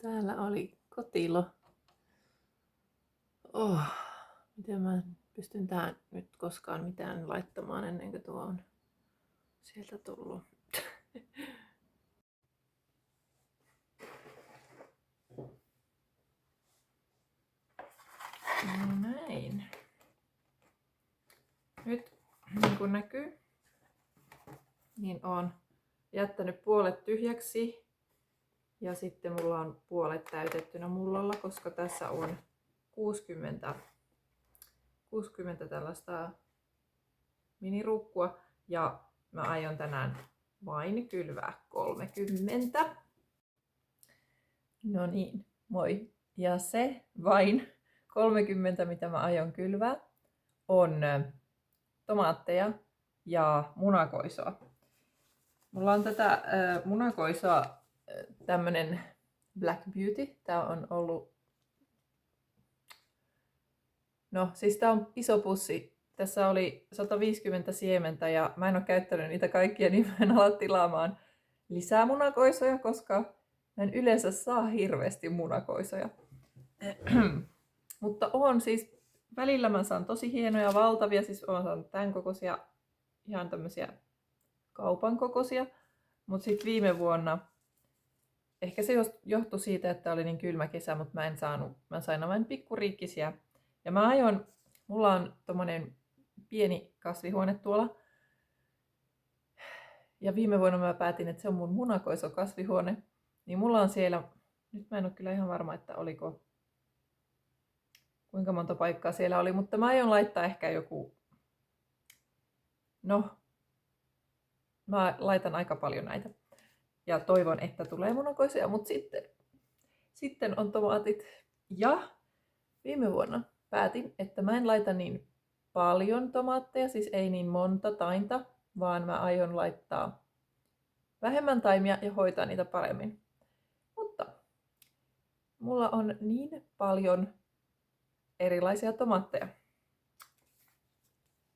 Täällä oli kotilo. Miten mä pystyn tähän nyt koskaan mitään laittamaan ennen kuin tuo on sieltä tullut. No näin. Nyt niin kuin näkyy, niin on jättänyt puolet tyhjäksi ja sitten mulla on puolet täytettynä mullalla, koska tässä on 60 tällaista miniruukkua ja mä aion tänään vain kylvää 30. No niin, moi. Ja se vain 30, mitä mä aion kylvää, on tomaatteja ja munakoisoa. Mulla on tätä munakoisoa tämmönen Black Beauty. Tää on ollut... No, siis tää on iso pussi. Tässä oli 150 siementä ja mä en ole käyttänyt niitä kaikkia, niin mä en ala tilaamaan lisää munakoisoja, koska mä en yleensä saa hirveästi munakoisoja. Mutta on siis, välillä mä saan tosi hienoja, valtavia, siis on saanut tämän kokoisia, ihan tämmöisiä kaupan kokoisia. Mutta sitten viime vuonna, ehkä se johtui siitä, että oli niin kylmä kesä, mutta mä sain vain pikkuriikkisiä. Ja mulla on tommonen pieni kasvihuone tuolla. Ja viime vuonna mä päätin, että se on mun munakoiso kasvihuone. Niin mulla on siellä, nyt mä en ole kyllä ihan varma, että kuinka monta paikkaa siellä oli, mutta mä aion laittaa ehkä joku, mä laitan aika paljon näitä. Ja toivon, että tulee munakoisia, mutta sitten on tomaatit. Ja viime vuonna päätin, että mä en laita niin paljon tomaatteja, siis ei niin monta tainta, vaan mä aion laittaa vähemmän taimia ja hoitaa niitä paremmin. Mutta mulla on niin paljon erilaisia tomaatteja.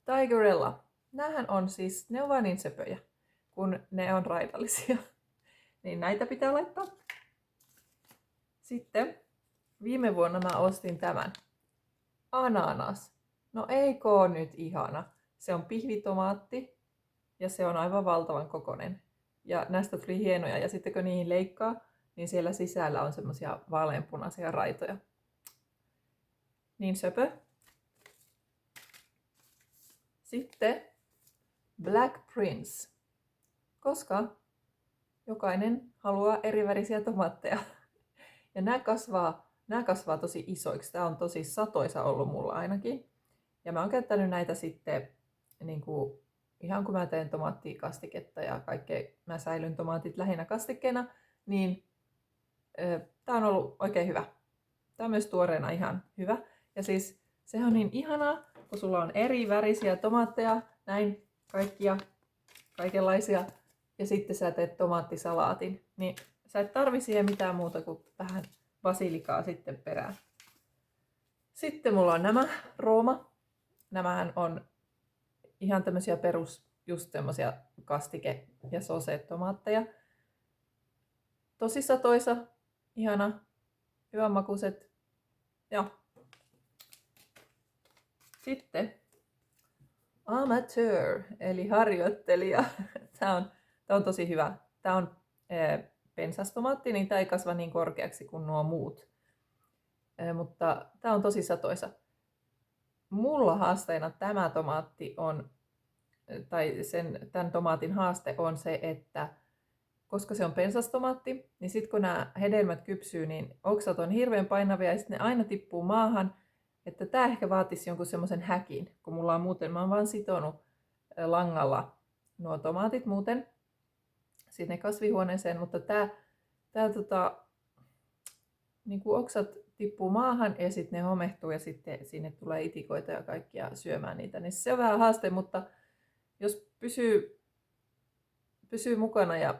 Tigerella. Nämähän on siis, ne on vain niin söpöjä, kun ne on raidallisia. Niin näitä pitää laittaa. Sitten viime vuonna mä ostin tämän. Ananas. No eikö oo nyt ihana. Se on pihvitomaatti ja se on aivan valtavan kokoinen. Ja näistä tuli hienoja. Ja sitten kun niihin leikkaa, niin siellä sisällä on semmosia vaaleanpunaisia raitoja. Niin söpö. Sitten Black Prince. Koska jokainen haluaa erivärisiä tomaatteja. Ja nämä kasvaa tosi isoiksi. Tämä on tosi satoisa ollut mulla ainakin. Ja mä oon käyttänyt näitä sitten niin kuin, ihan kun mä teen tomaattikastiketta ja kaikkea, mä säilyn tomaatit lähinnä kastikkeena, niin tää on ollut oikein hyvä. Tää on myös tuoreena ihan hyvä. Ja siis sehän on niin ihanaa, kun sulla on eri värisiä tomaatteja, näin kaikenlaisia, ja sitten sä teet tomaattisalaatin, niin sä et tarvi siihen mitään muuta kuin vähän basilikaa sitten perään. Sitten mulla on nämä Rooma. Nämähän on ihan tämmöisiä just semmosia kastike- ja sose-tomaatteja. Tosi satoisa, ihana, hyvän makuiset. Ja sitten amateur, eli harjoittelija. Tää on tosi hyvä. Tää on pensastomaatti, niin tää ei kasva niin korkeaksi kuin nuo muut. Mutta tää on tosi satoisa. Mulla haasteena tämä tomaatti on, tai tämän tomaatin haaste on se, että koska se on pensastomaatti, niin sitten kun nämä hedelmät kypsyy, niin oksat on hirveän painavia ja sitten ne aina tippuu maahan. Että tämä ehkä vaatisi jonkun semmoisen häkin, kun mulla on muuten, mä oon vaan sitonut langalla nuo tomaatit muuten sinne kasvihuoneeseen, mutta niin kuin oksat tippuu maahan ja sitten ne homehtuu ja sitten sinne tulee itikoita ja kaikkia syömään niitä. Niin se on vähän haaste, mutta jos pysyy mukana ja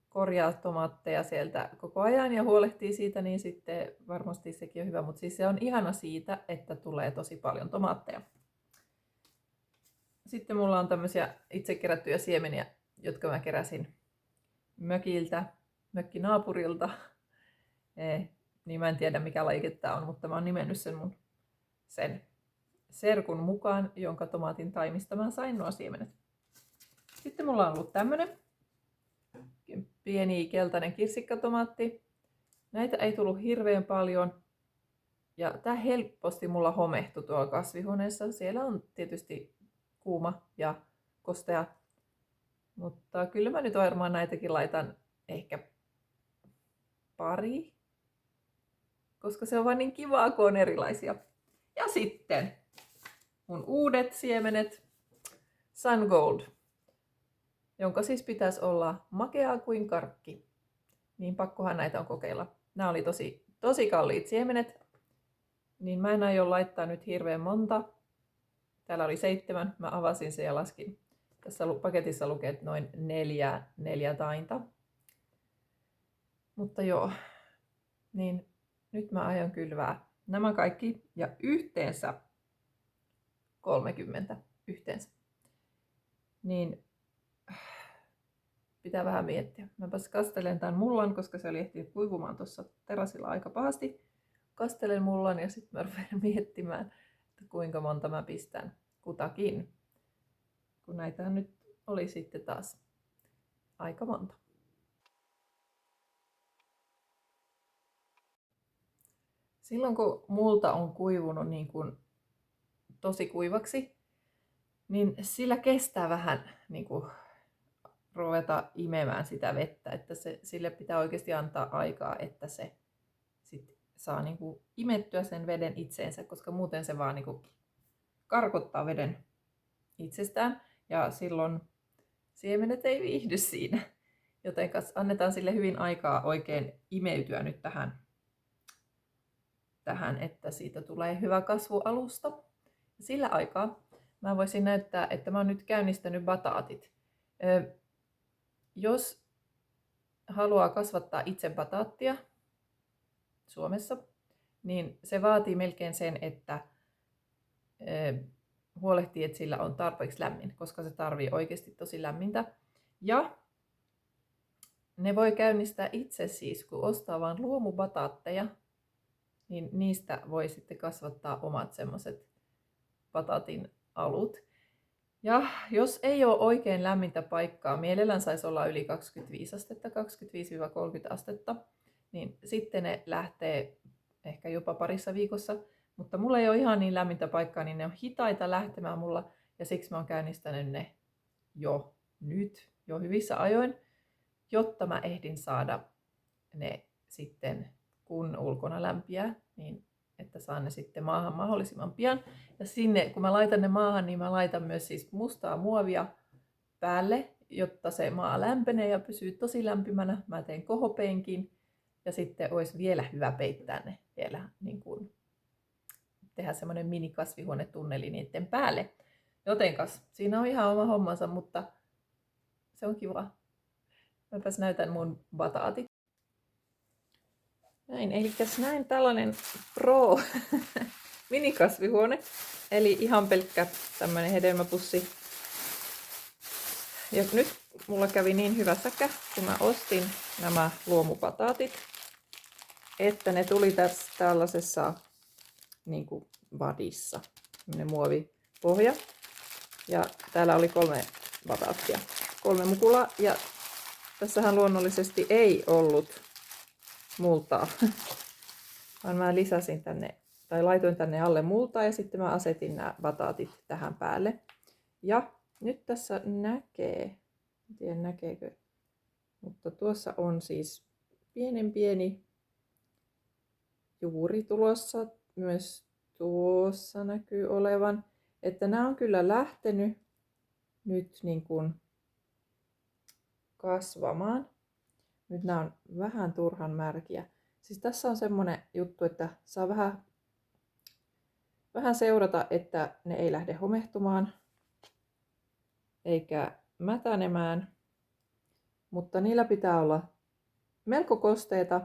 korjaa tomaatteja sieltä koko ajan ja huolehtii siitä, niin sitten varmasti sekin on hyvä. Mutta siis se on ihana siitä, että tulee tosi paljon tomaatteja. Sitten mulla on tämmöisiä itse kerättyjä siemeniä, jotka mä keräsin mökkinaapurilta. Niin mä en tiedä mikä lajike tää on, mutta mä oon nimennyt sen serkun mukaan, jonka tomaatin taimista mä sain nuo siemenet. Sitten mulla on ollut tämmönen pieni keltainen kirsikkatomaatti. Näitä ei tullut hirveän paljon. Ja tää helposti mulla homehtui tuolla kasvihuoneessa. Siellä on tietysti kuuma ja kostea. Mutta kyllä mä nyt varmaan näitäkin laitan ehkä pari. Koska se on vaan niin kivaa, kun on erilaisia. Ja sitten mun uudet siemenet. Sun Gold. Jonka siis pitäisi olla makeaa kuin karkki. Niin pakkohan näitä on kokeilla. Nämä oli tosi kalliit siemenet. Niin mä en aio laittaa nyt hirveän monta. Täällä oli 7. Mä avasin sen ja laskin. Tässä paketissa lukee noin 4 tainta. Mutta joo. Niin nyt mä aion kylvää nämä kaikki. Ja yhteensä 30 yhteensä. Niin pitää vähän miettiä. Mäpäs kastelen tämän mullan, koska se oli ehtinyt kuivumaan tuossa terassilla aika pahasti. Kastelen mullan ja sitten mä rupean miettimään, että kuinka monta mä pistän kutakin. Kun näitä nyt oli sitten taas aika monta. Silloin kun multa on kuivunut niin kuin tosi kuivaksi, niin sillä kestää vähän niin kuin ruveta imemään sitä vettä, että sille pitää oikeasti antaa aikaa, että se sit saa niin kuin imettyä sen veden itseensä, koska muuten se vaan niin kuin karkottaa veden itsestään ja silloin siemenet ei viihdy siinä. Joten annetaan sille hyvin aikaa oikein imeytyä nyt tähän, että siitä tulee hyvä kasvualusta. Sillä aikaa mä voisin näyttää, että mä oon nyt käynnistänyt bataatit. Jos haluaa kasvattaa itse bataattia Suomessa, niin se vaatii melkein sen, että huolehtii, että sillä on tarpeeksi lämmin, koska se tarvii oikeasti tosi lämmintä. Ja ne voi käynnistää itse siis, kun ostaa vaan luomubataatteja, niin niistä voi sitten kasvattaa omat semmoset bataatin alut. Ja jos ei ole oikein lämmintä paikkaa, mielellään saisi olla yli 25 astetta, 25-30 astetta, niin sitten ne lähtee ehkä jopa parissa viikossa. Mutta mulla ei ole ihan niin lämmintä paikkaa, niin ne on hitaita lähtemään mulla, ja siksi mä oon käynnistänyt ne jo hyvissä ajoin, jotta mä ehdin saada ne sitten, kun ulkona lämpiää, niin että saan ne sitten maahan mahdollisimman pian. Ja sinne, kun mä laitan ne maahan, niin mä laitan myös siis mustaa muovia päälle, jotta se maa lämpenee ja pysyy tosi lämpimänä. Mä teen kohopenkin ja sitten olisi vielä hyvä peittää ne vielä, niin kuin tehdä semmoinen minikasvihuonetunneli niiden päälle. Jotenkas siinä on ihan oma hommansa, mutta se on kiva. Mäpäs näytän mun bataatit. Näin, eli näin tällainen pro minikasvihuone, eli ihan pelkkä tämmönen hedelmäpussi. Ja nyt mulla kävi niin hyvä säkä, kun mä ostin nämä luomubataatit, että ne tuli tässä tällaisessa niin kuin vadissa, tämmönen muovipohja. Ja täällä oli 3 bataattia, 3 mukulaa, ja tässähän luonnollisesti ei ollut multaa, vaan mä lisäsin tänne, tai laitoin tänne alle multaa ja sitten mä asetin nämä bataatit tähän päälle. Ja nyt tässä näkee, en tiedä näkeekö, mutta tuossa on siis pieni juuri tulossa, myös tuossa näkyy olevan, että nämä on kyllä lähtenyt nyt niin kuin kasvamaan. Nyt nämä on vähän turhan märkiä. Siis tässä on semmonen juttu, että saa vähän seurata, että ne ei lähde homehtumaan eikä mätänemään. Mutta niillä pitää olla melko kosteita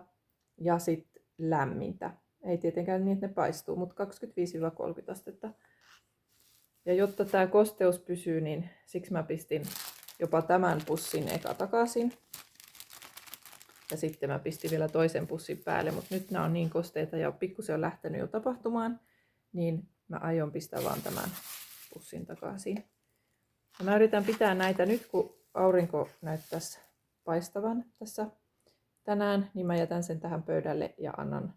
ja sitten lämmintä. Ei tietenkään niin, että ne paistuu, mutta 25-30 astetta. Ja jotta tämä kosteus pysyy, niin siksi mä pistin jopa tämän pussin eka takaisin. Ja sitten mä pistin vielä toisen pussin päälle, mutta nyt nämä on niin kosteita ja pikkusen on lähtenyt jo tapahtumaan, niin mä aion pistää vaan tämän pussin takaisin. Ja mä yritän pitää näitä nyt, kun aurinko näyttäisi paistavan tässä tänään, niin mä jätän sen tähän pöydälle ja annan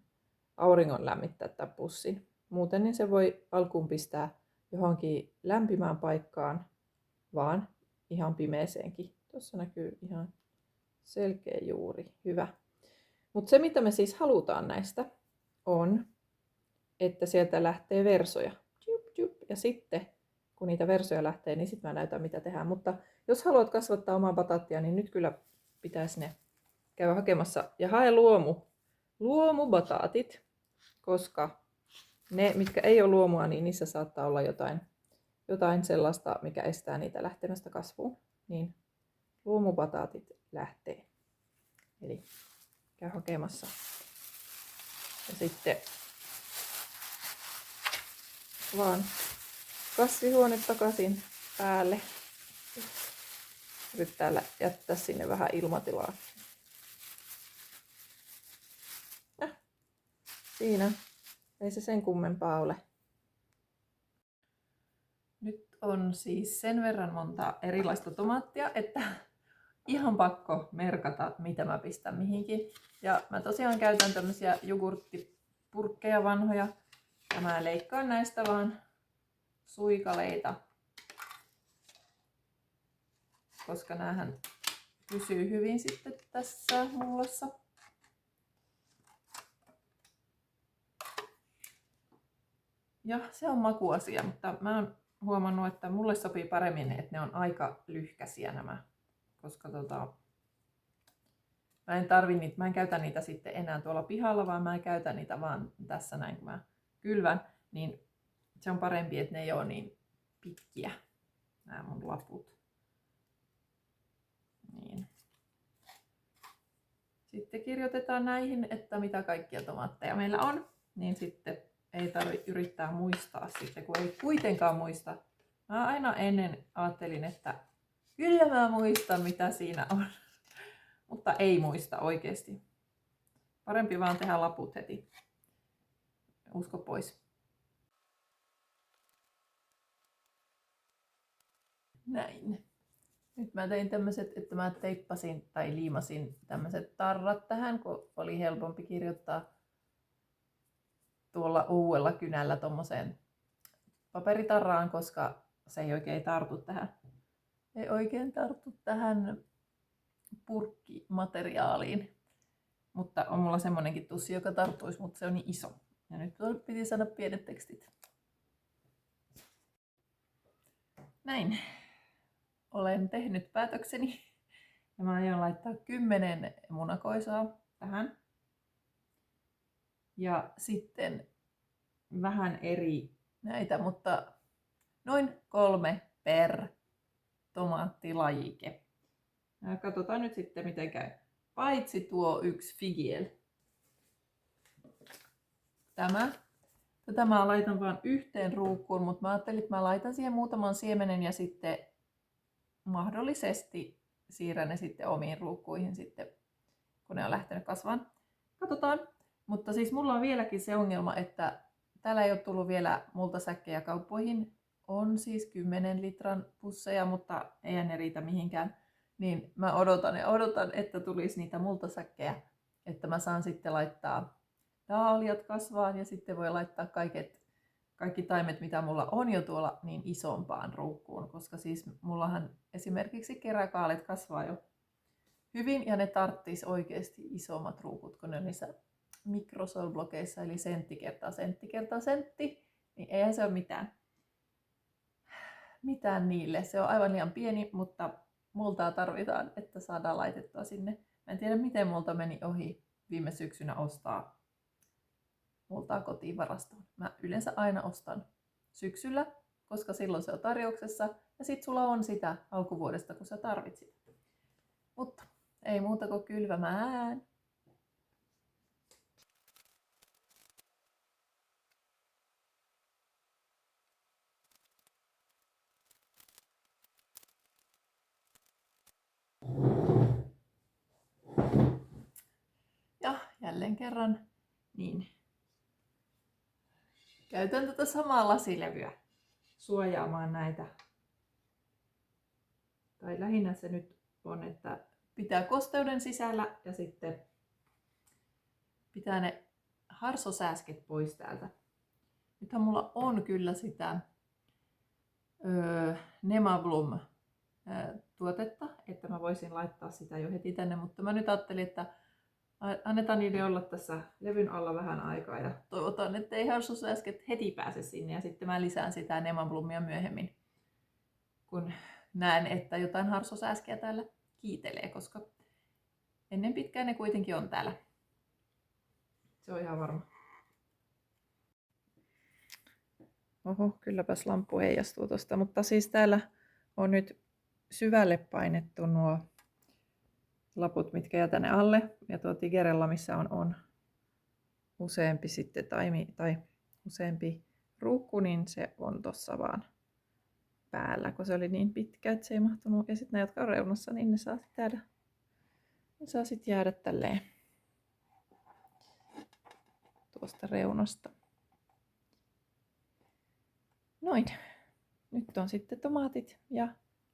auringon lämmittää tämän pussin. Muuten niin se voi alkuun pistää johonkin lämpimään paikkaan, vaan ihan pimeeseenkin. Tuossa näkyy ihan selkeä juuri. Hyvä. Mutta se, mitä me siis halutaan näistä, on, että sieltä lähtee versoja. Ja sitten, kun niitä versoja lähtee, niin sitten mä näytän, mitä tehdään. Mutta jos haluat kasvattaa omaa bataattia, niin nyt kyllä pitäisi ne käydä hakemassa. Ja hae luomubataatit, koska ne, mitkä ei ole luomua, niin niissä saattaa olla jotain sellaista, mikä estää niitä lähtemästä kasvuun. Niin luomubataatit lähtee. Eli käy hakemassa. Ja sitten vaan kasvihuone takaisin päälle. Yrittää jättää sinne vähän ilmatilaa. Siinä. Ei se sen kummempaa ole. Nyt on siis sen verran monta erilaista tomaattia, että ihan pakko merkata, mitä mä pistän mihinkin. Ja mä tosiaan käytän tämmöisiä jogurttipurkkeja vanhoja. Ja mä leikkaan näistä vaan suikaleita. Koska näähän pysyy hyvin sitten tässä mullassa. Ja se on makuasia, mutta mä oon huomannut, että mulle sopii paremmin, että ne on aika lyhkäisiä nämä. Koska mä en käytä niitä sitten enää tuolla pihalla, vaan mä käytän niitä vaan tässä näin, kun mä kylvän. Niin se on parempi, että ne ei ole niin pitkiä, nämä mun laput. Niin. Sitten kirjoitetaan näihin, että mitä kaikkia tomaatteja meillä on. Niin sitten ei tarvitse yrittää muistaa sitten, kun ei kuitenkaan muista. Mä aina ennen ajattelin, että kyllä mä muistan, mitä siinä on. Mutta ei muista oikeasti. Parempi vaan tehdä laput heti. Usko pois. Näin. Nyt mä tein tämmöiset, että mä teippasin tai liimasin tämmöiset tarrat tähän, kun oli helpompi kirjoittaa tuolla uudella kynällä tommoseen paperitarraan, koska se ei oikein tartu tähän purkkimateriaaliin. Mutta on mulla semmonenkin tussi, joka tarttuisi, mutta se on niin iso. Ja nyt piti saada pienet tekstit. Näin. Olen tehnyt päätökseni. Ja mä aion laittaa 10 munakoisaa tähän. Ja sitten vähän eri näitä, mutta noin 3 per tomaattilajike. Ja katsotaan nyt sitten miten käy. Paitsi tuo yksi figiel. Tätä mä laitan vain yhteen ruukkuun, mutta mä ajattelin, että mä laitan siihen muutaman siemenen ja sitten mahdollisesti siirrän ne sitten omiin ruukkuihin sitten, kun ne on lähtenyt kasvamaan. Katsotaan. Mutta siis mulla on vieläkin se ongelma, että täällä ei ole tullut vielä multasäkkejä kauppoihin. On siis 10 litran pusseja, mutta ei ne riitä mihinkään. Niin mä odotan, että tulisi niitä multasäkkejä, että mä saan sitten laittaa daaliat kasvaan ja sitten voi laittaa kaikki taimet, mitä mulla on jo tuolla, niin isompaan ruukkuun. Koska siis mullahan esimerkiksi keräkaalit kasvaa jo hyvin ja ne tarttis oikeasti isommat ruukut, kun ne on niissä mikrosolblokeissa, eli sentti kertaa sentti kertaa sentti, niin eihän se ole mitään niille. Se on aivan liian pieni, mutta multaa tarvitaan, että saadaan laitettua sinne. Mä en tiedä, miten multa meni ohi viime syksynä ostaa multaa kotiin varastoon. Mä yleensä aina ostan syksyllä, koska silloin se on tarjouksessa, ja sit sulla on sitä alkuvuodesta, kun sä tarvitsit. Mutta ei muuta kuin kylvämään. jälleen kerran, niin käytän tätä samaa lasilevyä suojaamaan näitä. Tai lähinnä se nyt on, että pitää kosteuden sisällä ja sitten pitää ne harsosääsket pois täältä. Nythän mulla on kyllä sitä Nemablum tuotetta, että mä voisin laittaa sitä jo heti tänne, mutta mä nyt ajattelin, että annetaan niiden olla tässä levyn alla vähän aikaa ja toivotaan, että ei harsosääsket heti pääse sinne ja sitten mä lisään sitä Nemablumia myöhemmin, kun näen, että jotain harsosääskeä täällä kiitelee, koska ennen pitkään ne kuitenkin on täällä. Se on ihan varma. Oho, kylläpäs lamppu heijastuu tosta, mutta siis täällä on nyt syvälle painettu nuo laput, mitkä jää tänne alle. Ja tuo Tigerella, missä on useampi sitten tai useampi ruukku, niin se on tossa vaan päällä, kun se oli niin pitkä, että se ei mahtunut. Ja sitten ne, jotka on reunassa, niin ne saa sitten jäädä tälleen tuosta reunasta. Noin. Nyt on sitten tomaatit ja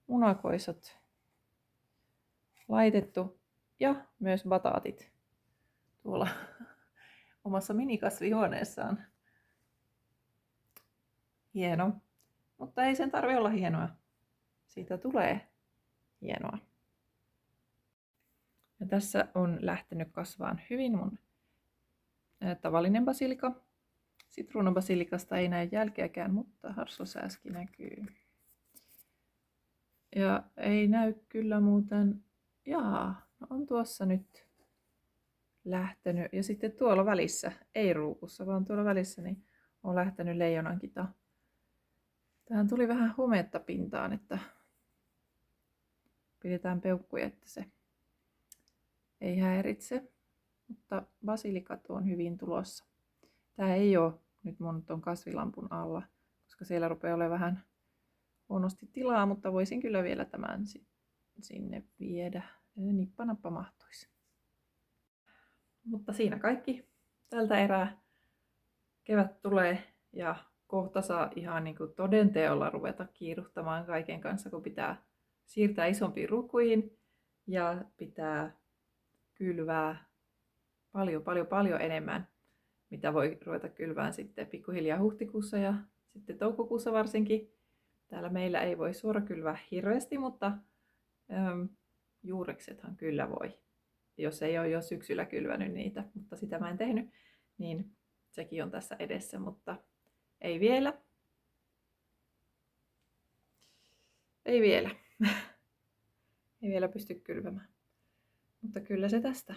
munakoisot laitettu ja myös bataatit tuolla omassa minikasvihuoneessaan. Hieno, mutta ei sen tarvitse olla hienoa. Siitä tulee hienoa. Ja tässä on lähtenyt kasvaan hyvin mun tavallinen basilika. Sitruunabasilikasta ei näy jälkeäkään, mutta harsosääski näkyy. Ja ei näy kyllä muuten, no on tuossa nyt lähtenyt. Ja sitten tuolla välissä, ei ruukussa, vaan tuolla välissä, niin on lähtenyt leijonankita. Tähän tuli vähän hometta pintaan, että pidetään peukkuja, että se ei häiritse. Mutta basilikat on hyvin tulossa. Tää ei ole nyt mun ton kasvilampun alla, koska siellä rupeaa olemaan vähän huonosti tilaa, mutta voisin kyllä vielä tämän sinne viedä. Nippanappa mahtuisi. Mutta siinä kaikki tältä erää. Kevät tulee ja kohta saa ihan niin kuin todenteolla ruveta kiiruhtamaan kaiken kanssa, kun pitää siirtää isompiin ruukuihin ja pitää kylvää paljon enemmän, mitä voi ruveta kylvään sitten pikkuhiljaa huhtikuussa ja sitten toukokuussa varsinkin. Täällä meillä ei voi suorakylvää hirveästi, mutta juureksethan kyllä voi. Jos ei ole jo syksyllä kylvänyt niitä, mutta sitä mä en tehnyt, niin sekin on tässä edessä, mutta ei vielä. Ei vielä. Ei vielä pysty kylvämään. Mutta kyllä se tästä.